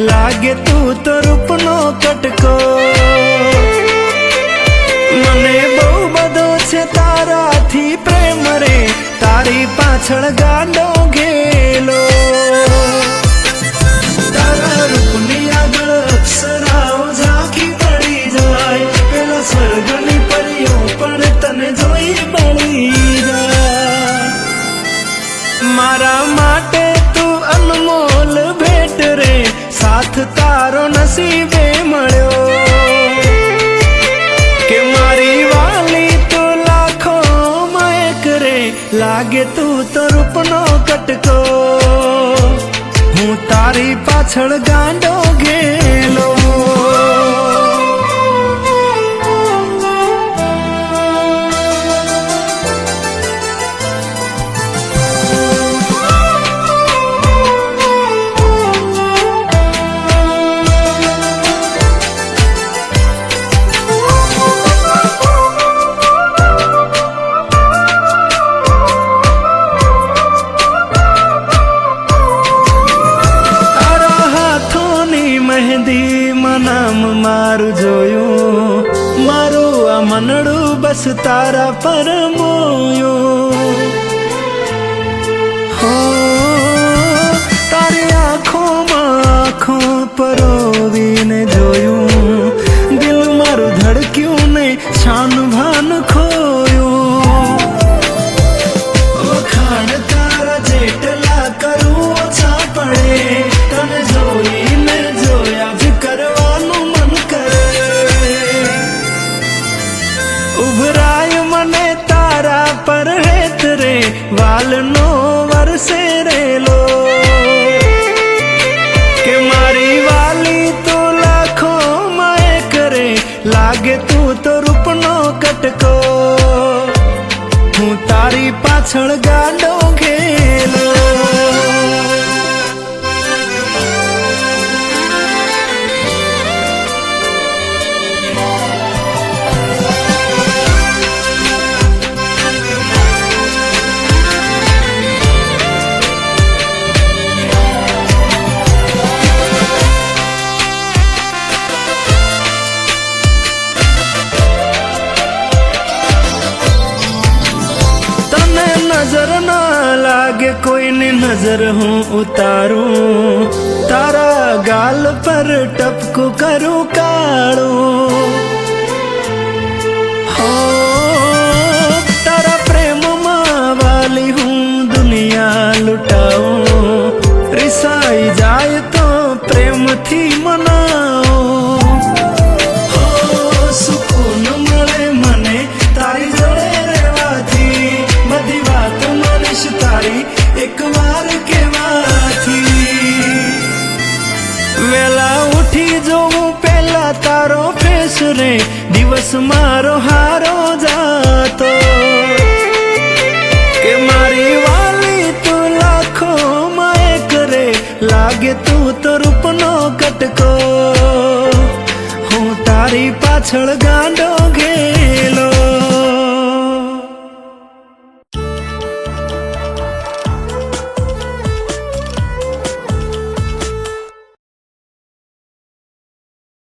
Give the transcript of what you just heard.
लागे तू तो रूपनो कटको। मने बहु बधो छे ताराथी प्रेम रे, तारी पाछळ गांडो गेलो। तारा रूपनी आगळ अप्सराओ झांकी पड़ी जाय, पेला स्वर्गनी परीओ पण तने जोई बळी जाय। मारा माटे तू अनमोल भेट रे, साथ तारो नसीबे मळ्यो। के मारी वाली तू लाखो में एक रे, लागे तू तो रूपनो कटको। हूँ तारी पाछळ गांडो गेलो। मेहंदी मनाम मारू जोयो, मारू आ मनडू बस तारा पर मोयो। हो तारी आँखों में आँखों परोवीने जोयू, दिल मारू धड़क्यू ने शान भान खोयो। वखाण तारा जेटला करू ओछा पड़े, तने जोई उभराय मने तारा पर हेत रे, वाल नो वरसे रेलो। के मारी वाली तो लाखों में करे, लागे तू तो रूपनो कटको। हूँ तारी पाछळ गांडो गेलो। नजर ना लागे कोई ने नजर हूँ उतारू, तारा गाल पर टपकू करूँ काड़ू। हो तारा प्रेम माँ वाली हूँ दुनिया लुटाऊं, रिसाई जाए तो प्रेम थी मनाओ। हो सुकून मळे मने तारी जोड़े तारी एक बार केवाथी। वेला उठी जोऊं पेला तारो फेस रे, दिवस मारो हारो जातो। के मारी वाली तू लाखों में एक रे, लागे तू तो रूपनो कटको। हूँ तारी पाछळ गांडो